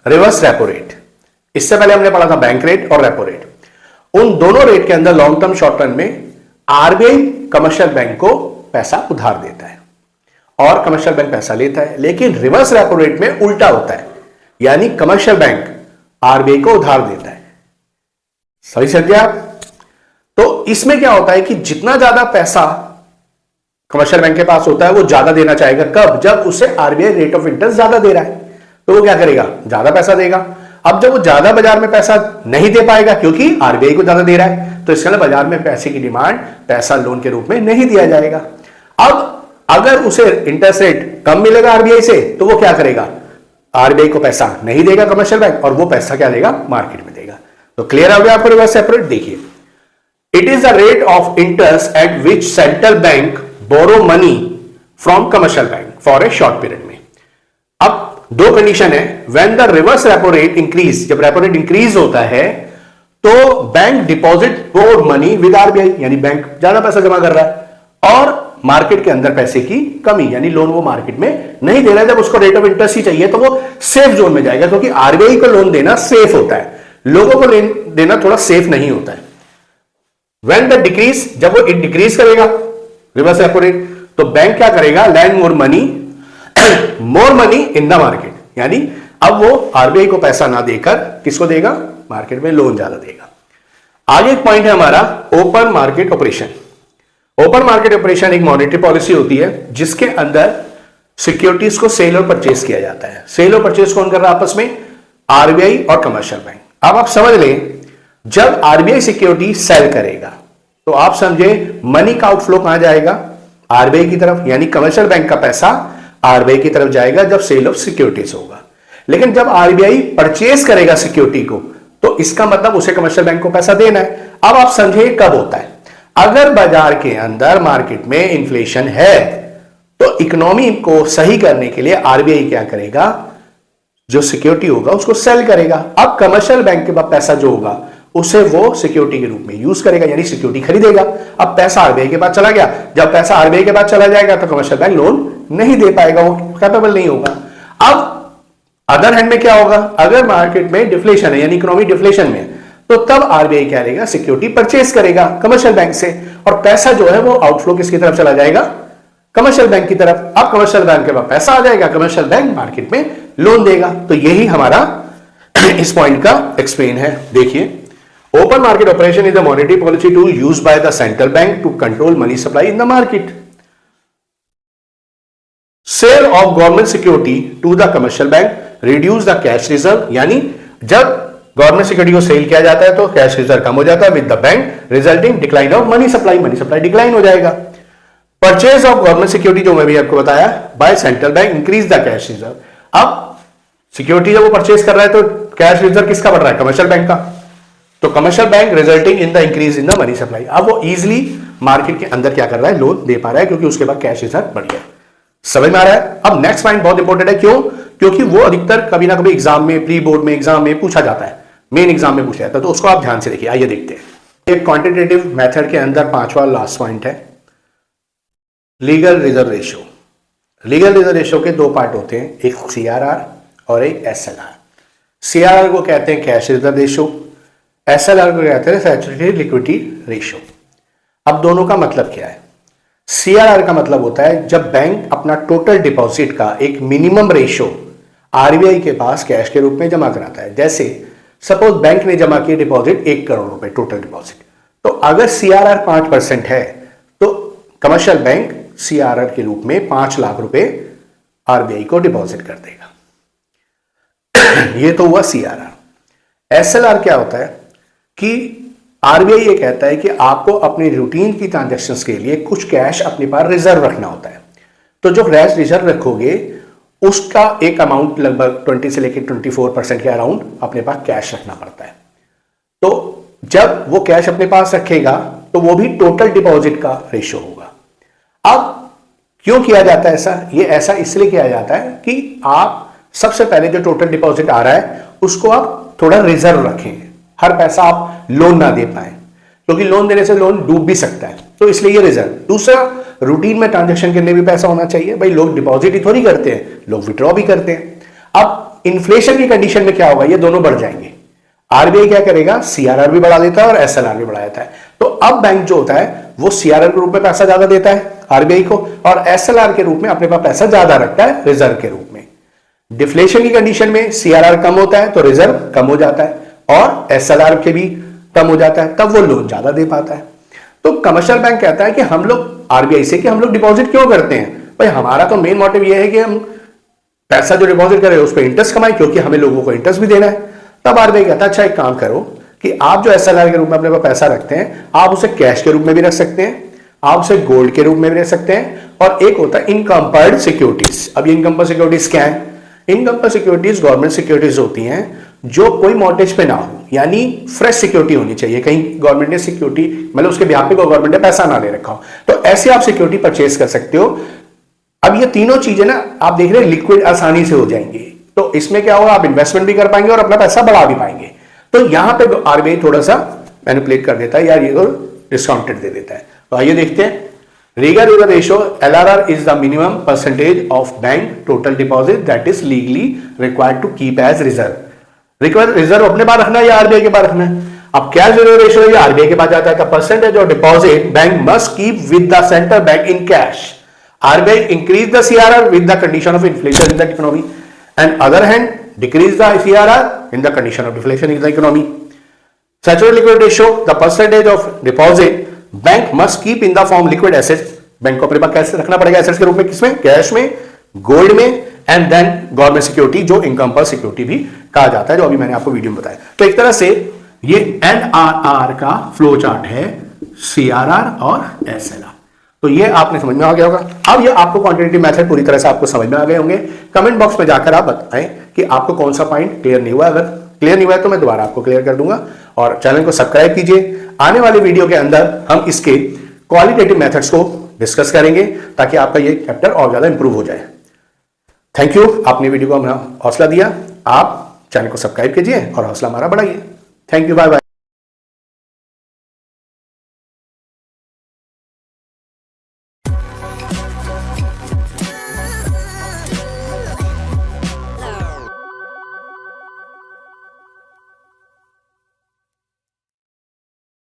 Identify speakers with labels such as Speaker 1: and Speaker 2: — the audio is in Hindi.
Speaker 1: Reverse repo rate. इससे पहले हमने पढ़ा था बैंक रेट और रेपो रेट। उन दोनों रेट के अंदर लॉन्ग टर्म शॉर्ट टर्म में आरबीआई कमर्शियल बैंक को पैसा उधार देता है और कमर्शियल बैंक पैसा लेता है, लेकिन रिवर्स रेपो रेट में उल्टा होता है, यानी कमर्शियल बैंक आरबीआई को उधार देता है। सही समझे आप? तो इसमें क्या होता है कि जितना ज्यादा पैसा कमर्शियल बैंक के पास होता है वो ज्यादा देना चाहेगा। कब? जब उसे आरबीआई रेट ऑफ इंटरेस्ट ज्यादा दे रहा है तो वो क्या करेगा? ज्यादा पैसा देगा। अब जब वो ज्यादा बाजार में पैसा नहीं दे पाएगा क्योंकि आरबीआई को ज्यादा दे रहा है, तो इसके लिए बाजार में पैसे की डिमांड पैसा लोन के रूप में नहीं दिया जाएगा। अब अगर उसे इंटरेस्ट रेट कम मिलेगा आरबीआई से तो वो क्या करेगा? आरबीआई को पैसा नहीं देगा कमर्शियल बैंक, और वो पैसा क्या देगा? मार्केट में देगा। तो क्लियर हो गया आपको रिवर्स रेपो रेट? देखिए, it is the rate of interest at which central bank borrow money from commercial bank for a short period में। अब दो कंडीशन है। When the reverse repo rate increase, जब रेपो रेट इंक्रीज होता है तो bank deposit more money with RBI, यानी बैंक ज्यादा पैसा जमा कर रहा है और मार्केट के अंदर पैसे की कमी, यानी लोन वो मार्केट में नहीं दे रहा है। जब उसको रेट ऑफ इंटरेस्ट ही चाहिए तो वो सेफ जोन में जाएगा, क्योंकि आरबीआई को लोन देना सेफ होता है, लोगों को लोन देना थोड़ा सेफ नहीं होता है। व्हेन द डिक्रीज, जब वो डिक्रीज करेगा रिवर्स रेपो रेट, तो बैंक क्या करेगा? Land more money in the market, यानी अब वो आरबीआई को पैसा ना देकर किसको देगा? मार्केट में लोन ज्यादा देगा। आगे एक पॉइंट है हमारा open market operation. Open market operation एक मॉनेटरी पॉलिसी होती है जिसके अंदर सिक्योरिटीज को सेल और परचेज किया जाता है। सेल और परचेज कौन कर रहा है आपस में? आरबीआई और कमर्शियल बैंक। अब आप समझ लें, जब आरबीआई सिक्योरिटी सेल करेगा तो आप समझे मनी का आउटफ्लो कहां जाएगा? आरबीआई की तरफ, यानी कमर्शियल बैंक का पैसा आरबीआई की तरफ जाएगा जब सेल ऑफ सिक्योरिटीज होगा। लेकिन जब आरबीआई परचेज करेगा सिक्योरिटी को तो इसका मतलब उसे कमर्शियल बैंक को पैसा देना है। अब आप समझे कब होता है? अगर बाजार के अंदर मार्केट में इन्फ्लेशन है तो इकोनॉमी को सही करने के लिए आरबीआई क्या करेगा? जो सिक्योरिटी होगा उसको सेल करेगा। अब कमर्शियल बैंक के पास पैसा जो होगा उसे वो सिक्योरिटी के रूप में यूज करेगा, यानी सिक्योरिटी खरीदेगा। अब पैसा आरबीआई के पास चला गया, जब पैसा आरबीआई के पास चला जाएगा तो कमर्शियल बैंक लोन नहीं दे पाएगा, वो कैपेबल नहीं होगा। अब अदर हैंड में क्या होगा? अगर मार्केट में डिफ्लेशन है, यानी इकोनॉमी डिफ्लेशन में, तो तब आरबीआई क्या करेगा? सिक्योरिटी परचेज करेगा कमर्शियल बैंक से, और पैसा जो है वो आउटफ्लो किसकी तरफ चला जाएगा? कमर्शियल बैंक की तरफ। अब कमर्शियल बैंक के पास पैसा आ जाएगा, कमर्शियल बैंक मार्केट में लोन देगा। तो यही हमारा इस पॉइंट का एक्सप्लेन है। देखिए, open market operation is the monetary policy tool used by the central bank to control money supply in the market. Sale of government security to the commercial bank reduce the cash reserve, यानी जब गवर्नमेंट सिक्योरिटी को सेल किया जाता है तो कैश रिजर्व कम हो जाता है with the bank, resulting decline of money supply decline हो जाएगा। परचेज ऑफ गवर्नमेंट सिक्योरिटी, जो मैं भी आपको बताया, by central bank increase the cash reserve. अब सिक्योरिटी जब वो परचेज कर रहा है तो कैश रिजर्व किसका बढ़ रहा है? कमर्शियल बैंक का। तो commercial bank resulting in the increase in the money supply. अब वो इजीली मार्केट के अंदर क्या कर रहा है? लोन दे पा रहा है, क्योंकि उसके बाद कैश रिजर्व बढ़ गया। समझ में आ रहा है? अब नेक्स्ट पॉइंट बहुत इंपॉर्टेंट है। क्यों? क्योंकि वो अधिकतर कभी ना कभी एग्जाम में, प्री बोर्ड में, एग्जाम में पूछा जाता है, मेन एग्जाम में पूछा जाता है, तो उसको आप ध्यान से देखिए। आइए देखते हैं। एक क्वांटिटेटिव मेथड के अंदर पांचवा लास्ट पॉइंट है legal reserve ratio. Legal reserve ratio के दो पार्ट होते हैं, एक सीआरआर और एक एसएलआर। सीआरआर को कहते हैं कैश रिजर्व रेशियो, एसएलआर को कहते हैं स्टैट्यूटरी लिक्विडिटी रेशियो। अब दोनों का मतलब क्या है? सीआरआर का मतलब होता है जब बैंक अपना टोटल डिपॉजिट का एक मिनिमम रेशियो आरबीआई के पास कैश के रूप में जमा कराता है। जैसे सपोज बैंक ने जमा किया डिपॉजिट 1 करोड़ रुपए टोटल डिपॉजिट, तो अगर सीआरआर 5% है तो कमर्शियल बैंक सीआरआर के रूप में 5 लाख रुपए आरबीआई को डिपॉजिट कर देगा। ये तो हुआ सीआरआर। एसएलआर क्या होता है कि आरबीआई ये कहता है कि आपको अपने रूटीन की ट्रांजैक्शंस के लिए कुछ कैश अपने पास रिजर्व रखना होता है। तो जो कैश रिजर्व रखोगे उसका एक अमाउंट लगभग 20 से लेकर 24% के अराउंड अपने पास कैश रखना पड़ता है। तो जब वो कैश अपने पास रखेगा तो वो भी टोटल डिपॉजिट का रेशियो होगा। अब क्यों किया जाता है ऐसा? ये ऐसा इसलिए किया जाता है कि आप सबसे पहले जो टोटल डिपॉजिट आ रहा है उसको आप थोड़ा रिजर्व रखें, हर पैसा आप लोन ना दे पाए, क्योंकि लोन देने से लोन डूब भी सकता है, तो इसलिए ये रिजर्व। दूसरा, रूटीन में ट्रांजैक्शन करने भी पैसा होना चाहिए। भाई लोग डिपॉजिट ही थोड़ी करते हैं, लोग विड्रॉ भी करते हैं। अब इन्फ्लेशन की कंडीशन में क्या होगा, ये दोनों बढ़ जाएंगे। आरबीआई क्या करेगा, सीआरआर भी बढ़ा देता है और एसएलआर भी बढ़ा देता है। तो अब बैंक जो होता है वो सीआरआर के रूप में पैसा ज्यादा देता है आरबीआई को, और एसएलआर के रूप में अपने पास पैसा ज्यादा रखता है रिजर्व के रूप में। डिफ्लेशन की कंडीशन में सीआरआर कम होता है तो रिजर्व कम हो जाता है और एसएलआर के भी कम हो जाता है, तब वो लोन ज्यादा दे पाता है। तो कमर्शियल बैंक कहता है कि हम लोग आरबीआई से कि हम लोग डिपॉजिट क्यों करते हैं, भाई हमारा तो मेन मोटिव ये है कि हम पैसा जो डिपॉजिट करें उस पर इंटरेस्ट कमाएं, क्योंकि हमें लोगों को इंटरेस्ट भी देना है। तब आरबीआई कहता है अच्छा एक काम करो कि आप जो एसएलआर के रूप में अपने पास पैसा रखते हैं, आप उसे कैश के रूप में भी रख सकते हैं, आप उसे गोल्ड के रूप में भी रख सकते हैं, और एक होता है इनकम्पर्ड सिक्योरिटीज। अब ये इनकम्पर्ड सिक्योरिटीज क्या है? इनकम्पर्ड सिक्योरिटीज गवर्नमेंट सिक्योरिटीज होती हैं जो कोई मॉर्गेज पे ना हो, यानी फ्रेश सिक्योरिटी होनी चाहिए, कहीं गवर्नमेंट ने सिक्योरिटी मतलब उसके ब्याह पे गवर्नमेंट ने पैसा ना ले रखा हो, तो ऐसे आप सिक्योरिटी परचेज कर सकते हो। अब ये तीनों चीजें ना आप देख रहे हैं लिक्विड आसानी से हो जाएंगी, तो इसमें क्या होगा, आप इन्वेस्टमेंट भी कर पाएंगे और अपना पैसा बढ़ा भी पाएंगे। तो यहां पे आरबीआई थोड़ा सा मैनिपुलेट कर देता है, यार ये तो डिस्काउंटेड दे देता है। तो आइए देखते हैं। रिगर ratio, LRR is the minimum percentage of bank total deposit that is legally required to keep as reserve. Reserve अपने पास रखना है या आरबीआई के पास रखना है? अब क्या रेशो है, आरबीआई के पास जाता है। Percentage of deposit bank must keep with the central bank in cash. RBI increase the CRR with the condition of inflation in the economy, and other hand decrease the CRR in the condition of deflation in the economy. Statutory liquidity ratio, the percentage of deposit bank must keep in the form liquid assets. Bank को अपने पास कैसे रखना पड़ेगा एसेट्स के रूप में, किसमें? कैश में, गोल्ड में, एंड देन गवर्नमेंट सिक्योरिटी जो इनकम पर सिक्योरिटी भी कहा जाता है, जो अभी मैंने आपको वीडियो में बताया। तो एक तरह से ये NRR का फ्लो चार्ट है, CRR और SLR। तो ये आपने समझ में आ गया होगा। अब ये आपको क्वांटिटेटिव मेथड पूरी तरह से आपको समझ में आ गए होंगे। कमेंट बॉक्स में जाकर आप बताएं कि आपको कौन सा पॉइंट क्लियर नहीं हुआ। अगर क्लियर नहीं हुआ है तो मैं दोबारा आपको क्लियर कर दूंगा, और चैनल को सब्सक्राइब कीजिए। आने वाले वीडियो के अंदर हम इसके क्वालिटेटिव मेथड्स को डिस्कस करेंगे ताकि आपका ये चैप्टर और ज्यादा इंप्रूव हो जाए। थैंक यू, आपने वीडियो को हमारा हौसला दिया। आप चैनल को सब्सक्राइब कीजिए और हौसला हमारा बढ़ाइए। Thank you, bye bye.